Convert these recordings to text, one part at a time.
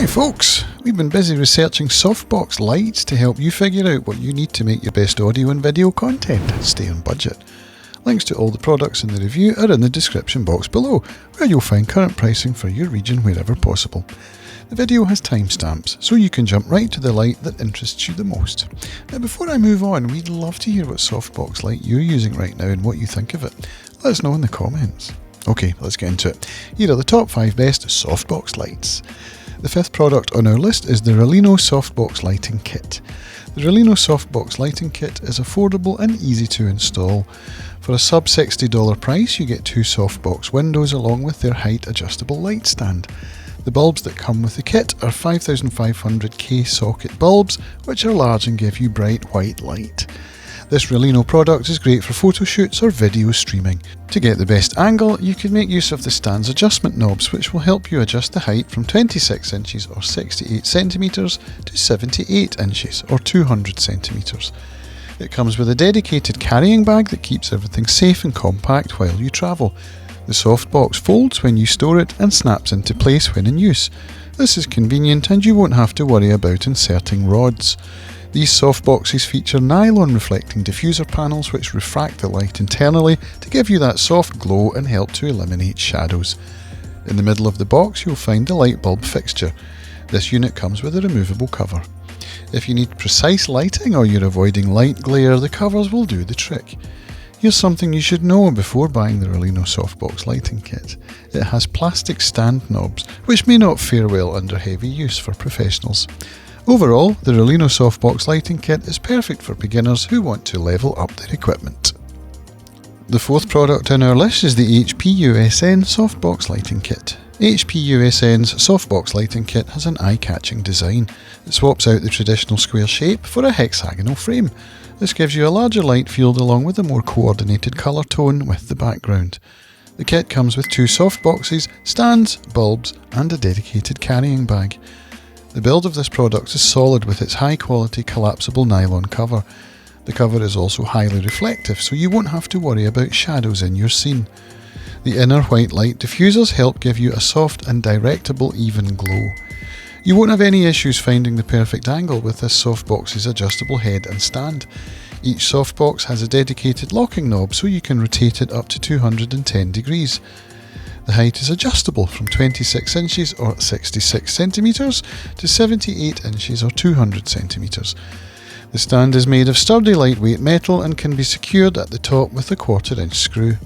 Hi folks, we've been busy researching softbox lights to help you figure out what you need to make your best audio and video content and stay on budget. Links to all the products in the review are in the description box below, where you'll find current pricing for your region wherever possible. The video has timestamps, so you can jump right to the light that interests you the most. Now before I move on, we'd love to hear what softbox light you're using right now and what you think of it. Let us know in the comments. Okay, let's get into it. Here are the top 5 best softbox lights. The 5th product on our list is the RALENO Softbox Lighting Kit. The RALENO Softbox Lighting Kit is affordable and easy to install. For a sub $60 price, you get 2 softbox windows along with their height adjustable light stand. The bulbs that come with the kit are 5500K socket bulbs, which are large and give you bright white light. This RALENO product is great for photo shoots or video streaming. To get the best angle, you can make use of the stand's adjustment knobs, which will help you adjust the height from 26 inches or 68 centimeters to 78 inches or 200 centimeters. It comes with a dedicated carrying bag that keeps everything safe and compact while you travel. The softbox folds when you store it and snaps into place when in use. This is convenient and you won't have to worry about inserting rods. These softboxes feature nylon reflecting diffuser panels which refract the light internally to give you that soft glow and help to eliminate shadows. In the middle of the box you'll find the light bulb fixture. This unit comes with a removable cover. If you need precise lighting or you're avoiding light glare, the covers will do the trick. Here's something you should know before buying the RALENO Softbox Lighting Kit. It has plastic stand knobs, which may not fare well under heavy use for professionals. Overall, the RALENO Softbox Lighting Kit is perfect for beginners who want to level up their equipment. The 4th product on our list is the HPUSN Softbox Lighting Kit. HPUSN's Softbox Lighting Kit has an eye-catching design. It swaps out the traditional square shape for a hexagonal frame. This gives you a larger light field along with a more coordinated colour tone with the background. The kit comes with 2 softboxes, stands, bulbs and a dedicated carrying bag. The build of this product is solid with its high quality collapsible nylon cover. The cover is also highly reflective, so you won't have to worry about shadows in your scene. The inner white light diffusers help give you a soft and directable even glow. You won't have any issues finding the perfect angle with this softbox's adjustable head and stand. Each softbox has a dedicated locking knob so you can rotate it up to 210 degrees. The height is adjustable from 26 inches or 66 centimeters to 78 inches or 200 centimeters. The stand is made of sturdy lightweight metal and can be secured at the top with a 1/4 inch screw.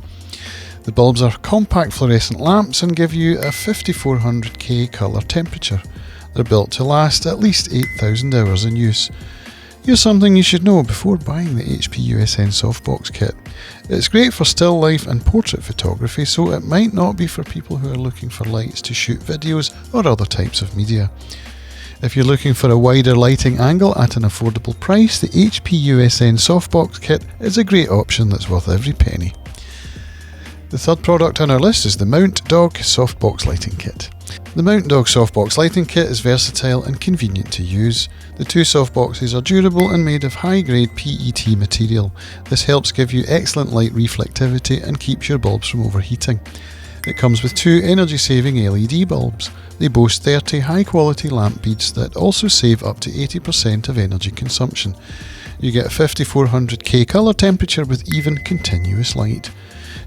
The bulbs are compact fluorescent lamps and give you a 5400K colour temperature. They're built to last at least 8,000 hours in use. Here's something you should know before buying the HPUSN Softbox Kit. It's great for still life and portrait photography, so it might not be for people who are looking for lights to shoot videos or other types of media. If you're looking for a wider lighting angle at an affordable price, the HPUSN Softbox Kit is a great option that's worth every penny. The 3rd product on our list is the MOUNTDOG Softbox Lighting Kit. The MOUNTDOG Softbox Lighting Kit is versatile and convenient to use. The 2 softboxes are durable and made of high-grade PET material. This helps give you excellent light reflectivity and keeps your bulbs from overheating. It comes with 2 energy-saving LED bulbs. They boast 30 high-quality lamp beads that also save up to 80% of energy consumption. You get a 5400K colour temperature with even continuous light.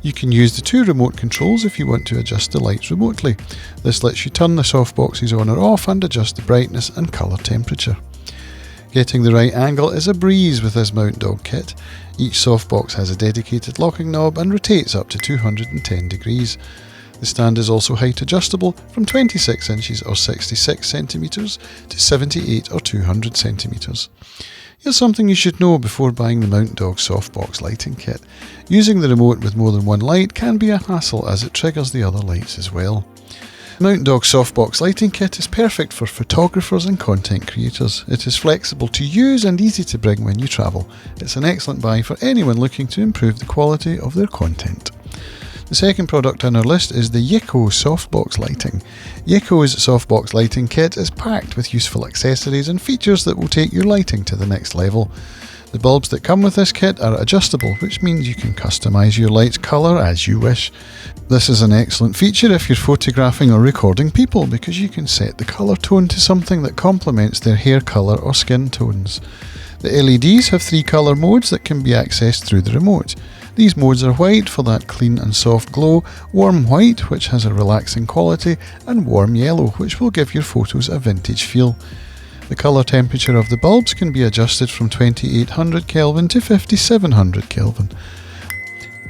You can use the 2 remote controls if you want to adjust the lights remotely. This lets you turn the softboxes on or off and adjust the brightness and colour temperature. Getting the right angle is a breeze with this MOUNTDOG kit. Each softbox has a dedicated locking knob and rotates up to 210 degrees. The stand is also height adjustable from 26 inches or 66 centimeters to 78 or 200 centimeters. Here's something you should know before buying the MOUNTDOG Softbox Lighting Kit. Using the remote with more than one light can be a hassle as it triggers the other lights as well. The MOUNTDOG Softbox Lighting Kit is perfect for photographers and content creators. It is flexible to use and easy to bring when you travel. It's an excellent buy for anyone looking to improve the quality of their content. The 2nd product on our list is the YICOE Softbox Lighting. YICOE's Softbox Lighting Kit is packed with useful accessories and features that will take your lighting to the next level. The bulbs that come with this kit are adjustable, which means you can customise your light's colour as you wish. This is an excellent feature if you're photographing or recording people, because you can set the colour tone to something that complements their hair colour or skin tones. The LEDs have 3 colour modes that can be accessed through the remote. These modes are white for that clean and soft glow, warm white which has a relaxing quality, and warm yellow which will give your photos a vintage feel. The colour temperature of the bulbs can be adjusted from 2800 Kelvin to 5700 Kelvin.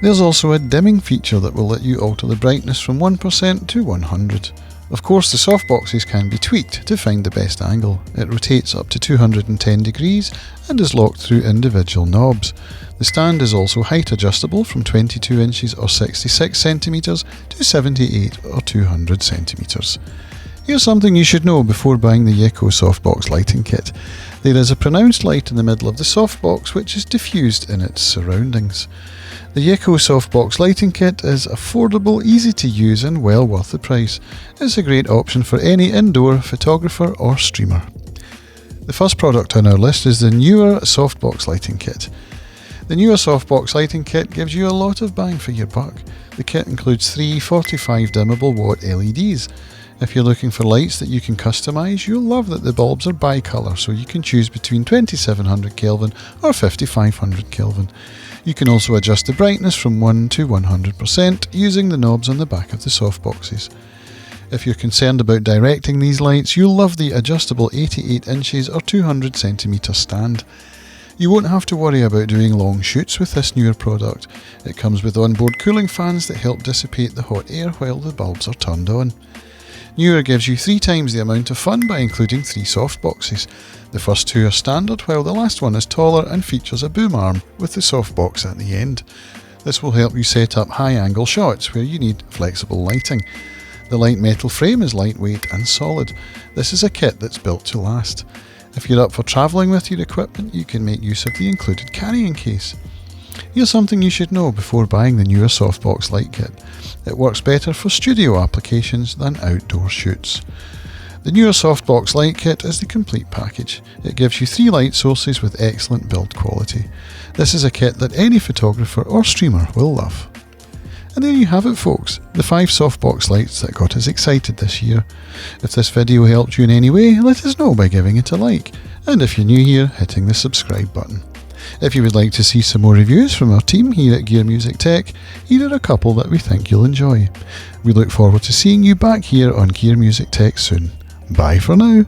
There's also a dimming feature that will let you alter the brightness from 1% to 100. Of course, the softboxes can be tweaked to find the best angle. It rotates up to 210 degrees and is locked through individual knobs. The stand is also height adjustable from 22 inches or 66 centimeters to 78 or 200 centimeters. Here's something you should know before buying the YICOE softbox lighting kit. There is a pronounced light in the middle of the softbox which is diffused in its surroundings. The YICOE softbox lighting kit is affordable, easy to use and well worth the price. It's a great option for any indoor photographer or streamer. The first product on our list is the Neewer softbox lighting kit. The Neewer softbox lighting kit gives you a lot of bang for your buck. The kit includes 3 45 dimmable watt LEDs. If you're looking for lights that you can customise, you'll love that the bulbs are bi-colour, so you can choose between 2700 Kelvin or 5500 Kelvin. You can also adjust the brightness from 1 to 100% using the knobs on the back of the softboxes. If you're concerned about directing these lights, you'll love the adjustable 88 inches or 200 centimetre stand. You won't have to worry about doing long shoots with this newer product. It comes with onboard cooling fans that help dissipate the hot air while the bulbs are turned on. Neewer gives you 3 times the amount of fun by including 3 softboxes. The first 2 are standard, while the last one is taller and features a boom arm with the softbox at the end. This will help you set up high angle shots where you need flexible lighting. The light metal frame is lightweight and solid. This is a kit that's built to last. If you're up for travelling with your equipment, you can make use of the included carrying case. Here's something you should know before buying the Neewer softbox light kit. It works better for studio applications than outdoor shoots. The Neewer softbox light kit is the complete package. It gives you 3 light sources with excellent build quality. This is a kit that any photographer or streamer will love. And there you have it folks, the 5 softbox lights that got us excited this year. If this video helped you in any way, let us know by giving it a like, and if you're new here, hitting the subscribe button. If you would like to see some more reviews from our team here at Gear Music Tech, here are a couple that we think you'll enjoy. We look forward to seeing you back here on Gear Music Tech soon. Bye for now.